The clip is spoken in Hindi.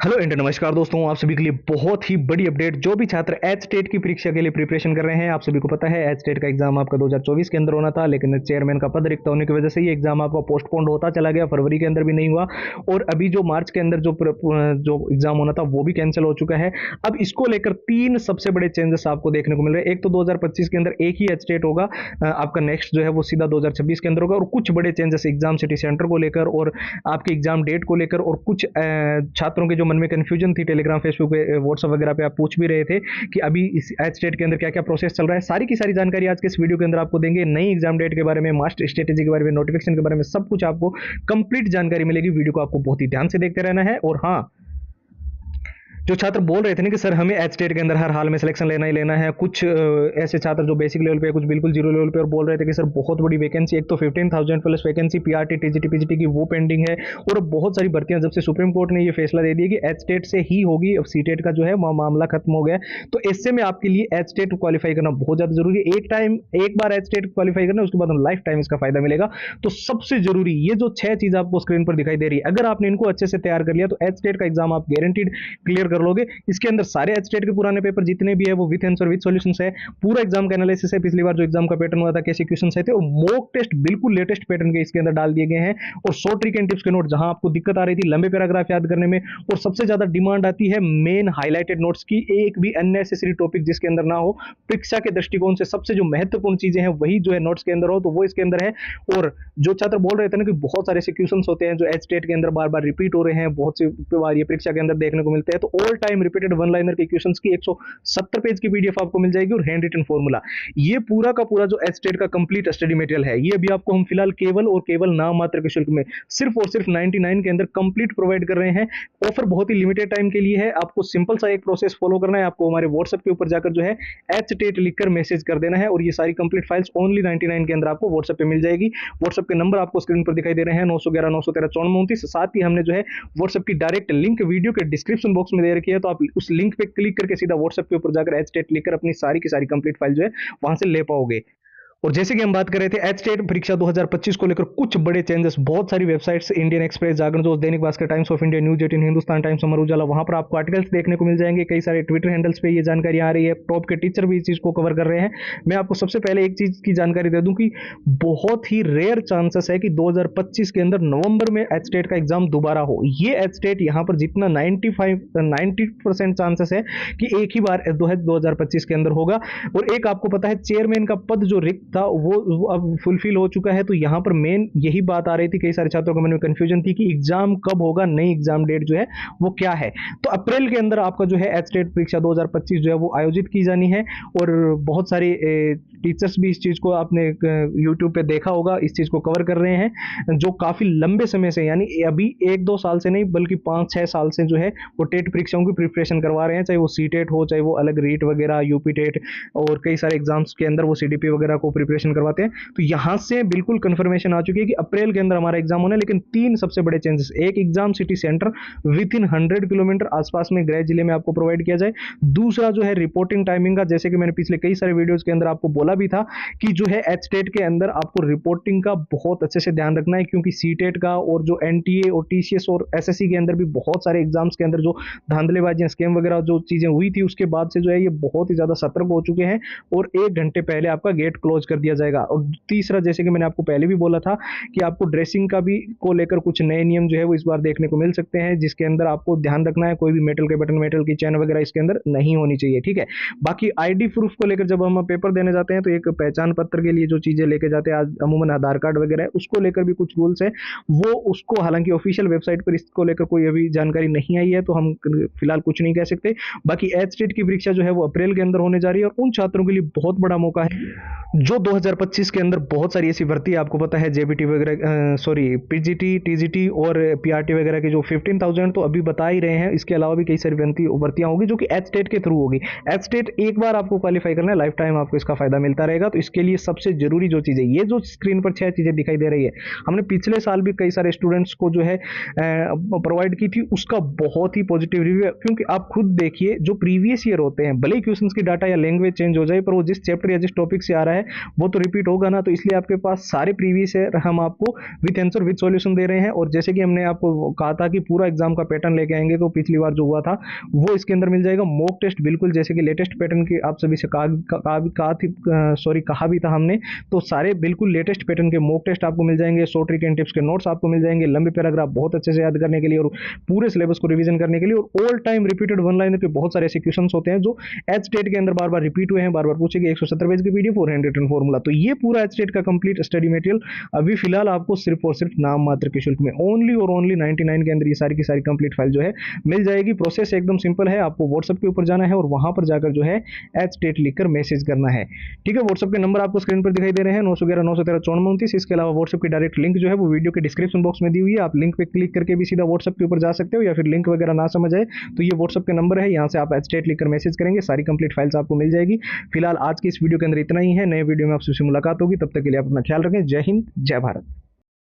हेलो इंटर नमस्कार दोस्तों, आप सभी के लिए बहुत ही बड़ी अपडेट। जो भी छात्र एच टेट की परीक्षा के लिए प्रिपरेशन कर रहे हैं, आप सभी को पता है एच टेट का एग्जाम आपका 2024 के अंदर होना था, लेकिन चेयरमैन का पद रिक्त होने की वजह से ये एग्जाम आपका पोस्टपोन्ड होता चला गया, फरवरी के अंदर भी नहीं हुआ। और अभी जो मार्च के अंदर जो एग्जाम होना था वो भी कैंसिल हो चुका है। अब इसको लेकर तीन सबसे बड़े चेंजेस आपको देखने को मिल रहे हैं। एक तो 2025 के अंदर एक ही एच टेट होगा, आपका नेक्स्ट जो है वो सीधा 2026 के अंदर होगा। और कुछ बड़े चेंजेस एग्जाम सिटी सेंटर को लेकर और आपके एग्जाम डेट को लेकर, और कुछ छात्रों के जो मन में कंफ्यूजन थी, टेलीग्राम, फेसबुक पे, व्हाट्सएप वगैरह पे आप पूछ भी रहे थे कि अभी इस एच स्टेट के अंदर क्या क्या प्रोसेस चल रहा है, सारी की सारी जानकारी आज के इस वीडियो के अंदर आपको देंगे। नई एग्जाम डेट के बारे में, मास्टर स्ट्रेटेजी के बारे में, नोटिफिकेशन के बारे में, सब कुछ आपको कंप्लीट जानकारी मिलेगी। वीडियो को आपको बहुत ही ध्यान से देखते रहना है। और हाँ, जो छात्र बोल रहे थे ना कि सर हमें एच टेट के अंदर हर हाल में सिलेक्शन लेना ही लेना है, कुछ ऐसे छात्र जो बेसिक लेवल पे, कुछ बिल्कुल जीरो लेवल पे, और बोल रहे थे कि सर बहुत बड़ी वैकेंसी, एक तो 15,000 plus vacancy PRT, TGT, PGT की वो पेंडिंग है। और बहुत सारी भर्तियां, जब से सुप्रीम कोर्ट ने ये फैसला दे दिया कि एच टेट से ही होगी, अब सी टेट का जो है मामला खत्म हो गया। तो ऐसे में आपके लिए एच टेट क्वालिफाई करना बहुत ज्यादा जरूरी है। एक बार एच टेट क्वालिफाई करना, उसके बाद लाइफ टाइम इसका फायदा मिलेगा। तो सबसे जरूरी ये जो 6 चीज आपको स्क्रीन पर दिखाई दे रही है, अगर आपने इनको अच्छे से तैयार कर लिया तो एच टेट का एग्जाम आप गारंटीड क्लियर कर लोगे। इसके अंदर सारे एच टेट के पुराने पेपर जितने भी है वो विथ आंसर, विथ सॉल्यूशंस है। पूरा एग्जाम का एनालिसिस है, पिछली बार जो एग्जाम का पैटर्न हुआ था, कैसे क्वेश्चंस आए थे, और मॉक टेस्ट बिल्कुल लेटेस्ट पैटर्न के इसके अंदर डाल दिए गए हैं। और शॉर्ट ट्रिक एंड टिप्स के नोट, जहां आपको दिक्कत आ रही थी लंबे पैराग्राफ याद करने में, और सबसे ज्यादा डिमांड आती है मेन हाईलाइटेड नोट्स की, एक भी अननेसेसरी टॉपिक जिसके अंदर ना हो। परीक्षा के दृष्टिकोण से सबसे जो महत्वपूर्ण चीजें हैं वही जो है नोट्स के अंदर हो, तो वो इसके अंदर है। और जो छात्र बोल रहे थे ना कि बहुत सारे क्वेश्चंस होते हैं जो एच टेट के अंदर बार बार रिपीट हो रहे हैं, बहुत सी बार ये परीक्षा के अंदर देखने को मिलते हैं, तो all time repeated one liner के क्वेश्चंस की 170 पेज की पीडीएफ आपको मिल जाएगी, और हैंड रिटन फॉर्मूला। ये पूरा का पूरा जो एच टेट का कंप्लीट स्टडी मटेरियल है, ये अभी आपको हम फिलहाल केवल और केवल नाम मात्र के शुल्क में सिर्फ और सिर्फ 99 के अंदर कंप्लीट प्रोवाइड कर रहे हैं। ऑफर बहुत ही लिमिटेड टाइम के लिए है। आपको सिंपल सा एक प्रोसेस फॉलो करना है। आपको हमारे व्हाट्सएप के ऊपर जाकर जो है एच टेट लिखकर मैसेज कर देना है, और ये सारी कंप्लीट फाइल्स ओनली 99 के अंदर आपको व्हाट्सएप पे मिल जाएगी। व्हाट्सएप के नंबर आपको स्क्रीन पर दिखाई दे रहे हैं, 911 913 9429। साथ ही हमने जो है व्हाट्सएप की डायरेक्ट लिंक वीडियो के डिस्क्रिप्शन बॉक्स में दे रखी है, तो आप उस लिंक पे क्लिक करके सीधा व्हाट्सएप के ऊपर जाकर एच टेट लिखकर अपनी सारी की सारी कंप्लीट फाइल जो है वहां से ले पाओगे। और जैसे कि हम बात कर रहे थे एच टेट परीक्षा 2025 को लेकर कुछ बड़े चेंजेस, बहुत सारी वेबसाइट्स, इंडियन एक्सप्रेस, जागरण दोस्त, Dainik Bhaskar, Times of India, News 18, Hindustan Times, Amar Ujala, वहां पर आपको आर्टिकल्स देखने को मिल जाएंगे। कई सारे ट्विटर हैंडल्स पे ये जानकारी आ रही है। टॉप के टीचर भी इस चीज को कवर कर रहे हैं। मैं आपको सबसे पहले एक चीज की जानकारी दे दूं कि बहुत ही रेयर चांसेस है कि 2025 के अंदर नवंबर में एच टेट का एग्जाम दोबारा हो। ये एच टेट यहां पर जितना 90% चांसेस है कि एक ही बार 2025 के अंदर होगा। और एक आपको पता है चेयरमैन का पद जो रिक्त था वो अब फुलफिल हो चुका है। तो यहां पर मेन यही बात आ रही थी, कई सारे छात्रों के मन में कंफ्यूजन थी कि एग्जाम कब होगा, नई एग्जाम डेट जो है वो क्या है। तो अप्रैल के अंदर आपका जो है एच टेट परीक्षा 2025 जो है वो आयोजित की जानी है। और बहुत सारे टीचर्स भी इस चीज को आपने यूट्यूब पे देखा होगा, इस चीज को कवर कर रहे हैं, जो काफी लंबे समय से, यानी अभी 1-2 साल से नहीं बल्कि 5-6 साल से जो है वो टेट परीक्षाओं की प्रिपरेशन करवा रहे हैं, चाहे वो सी टेट हो, चाहे वो अलग रीट वगैरह, यूपी टेट, और कई सारे एग्जाम्स के अंदर वो सीडीपी वगैरह को प्रिपरेशन करवाते हैं। तो यहां से बिल्कुल कंफर्मेशन आ चुकी है कि अप्रैल के अंदर हमारा एग्जाम होना है। लेकिन 3 सबसे बड़े चेंजेस, एक exam city centre with in 100 kilometre आसपास में गृह जिले में आपको प्रोवाइड किया जाए। दूसरा जो है रिपोर्टिंग टाइमिंग का, जैसे कि मैंने पिछले कई सारे वीडियोस के अंदर आपको बोला भी था कि जो है एच टेट के अंदर आपको रिपोर्टिंग का बहुत अच्छे से ध्यान रखना है, क्योंकि सी टेट का और जो एनटीए और टीसीएस और एसएससी के अंदर भी बहुत सारे एग्जाम्स के अंदर जो धांधलेबाजियां, स्कैम वगैरह जो चीजें हुई थी, उसके बाद से जो है ये बहुत ही ज्यादा सतर्क हो चुके हैं, और 1 घंटे पहले आपका गेट क्लोज कर दिया जाएगा। और तीसरा, जैसे कि मैंने आपको पहले भी बोला था कि आपको ड्रेसिंग का भी को लेकर कुछ नए नियम जो है वो इस बार देखने को मिल सकते हैं, जिसके अंदर आपको ध्यान रखना है कोई भी मेटल के बटन, मेटल की चैन वगैरह इसके अंदर नहीं होनी चाहिए, ठीक है। बाकी आईडी प्रूफ को लेकर जब हम पेपर देने जाते हैं तो एक पहचान पत्र के लिए जो चीजें लेके जाते हैं, आज अमूमन आधार कार्ड वगैरह है, उसको लेकर भी कुछ रूल्स है। वो उसको हालांकि ऑफिशियल वेबसाइट पर इसको लेकर कोई अभी जानकारी नहीं आई है, तो हम फिलहाल कुछ नहीं कह सकते। बाकी एच टेट की परीक्षा जो है वो अप्रैल के अंदर होने जा रही है, और उन छात्रों के लिए बहुत बड़ा मौका है जो 2025 के अंदर बहुत सारी ऐसी भर्ती, आपको पता है जेबीटी वगैरह, सॉरी पीजीटी, टीजीटी और पीआरटी वगैरह की जो 15,000 तो अभी बता ही रहे हैं। इसके अलावा भी कई सारी भर्तियां होगी जो कि एच टेट के थ्रू होगी। एच टेट एक बार आपको क्वालिफाई करना है, लाइफ टाइम आपको इसका फायदा मिलता रहेगा। तो इसके लिए सबसे जरूरी जो चीज़ है, ये जो स्क्रीन पर 6 चीज़ें दिखाई दे रही है, हमने पिछले साल भी कई सारे स्टूडेंट्स को जो है प्रोवाइड की थी, उसका बहुत ही पॉजिटिव रिव्यू है। क्योंकि आप खुद देखिए, जो प्रीवियस ईयर होते हैं, भले ही क्वेश्चंस की डाटा या लैंग्वेज चेंज हो जाए, पर वो जिस चैप्टर या जिस टॉपिक से आ रहा है वो तो रिपीट होगा ना। तो इसलिए आपके पास सारे प्रीवियस ईयर हम आपको विथ आंसर विथ सॉल्यूशन दे रहे हैं। और जैसे कि हमने आपको कहा था कि पूरा एग्जाम का पैटर्न लेके आएंगे, तो पिछली बार जो हुआ था वो इसके अंदर मिल जाएगा। मॉक टेस्ट बिल्कुल जैसे कि लेटेस्ट पैटर्न की आप सभी से कहा भी था हमने, तो सारे बिल्कुल लेटेस्ट पैटर्न के मॉक टेस्ट आपको मिल जाएंगे। शॉर्ट ट्रिक एंड टिप्स के नोट्स आपको मिल जाएंगे, लंबे पैराग्राफ बहुत अच्छे से याद करने के लिए और पूरे सिलेबस को रिवीजन करने के लिए, और all time repeated one liner के बहुत सारे ऐसे क्वेश्चंस होते हैं जो एच टेट के अंदर बार बार रिपीट हुए हैं, बार बार पूछे गए। 170 पेज की पीडीएफ और हैंड रिटन फॉर्मूला। तो ये पूरा एच टेट का कंप्लीट स्टडी मटेरियल अभी फिलहाल आपको सिर्फ और सिर्फ नाम मात्र के शुल्क में ओनली और ओनली 99 के अंदर ये सारी की सारी कंप्लीट फाइल जो है मिल जाएगी। प्रोसेस एकदम सिंपल है, आपको व्हाट्सएप के ऊपर जाना है और वहां पर जाकर जो है एच टेट लिखकर मैसेज करना है। ठीक है, व्हाट्सएप के नंबर आपको स्क्रीन पर दिखाई दे रहे हैं, 911 913 9429। इसके अलावा व्हाट्सएप की डायरेक्ट लिंक जो है वो वीडियो के डिस्क्रिप्शन बॉक्स में दी हुई है, आप लिंक पे क्लिक करके भी सीधा व्हाट्सएप के ऊपर जा सकते हो, या फिर लिंक वगैरह ना समझ आए तो ये व्हाट्सएप के नंबर है, यहाँ से आप एच टेट लिखकर मैसेज करेंगे, सारी कंप्लीट फाइल्स आपको मिल जाएगी। फिलहाल आज की इस वीडियो के अंदर इतना ही है, नए वीडियो में आपसे मुलाकात होगी, तब तक के लिए आप अपना ख्याल रखें। जय हिंद, जय भारत।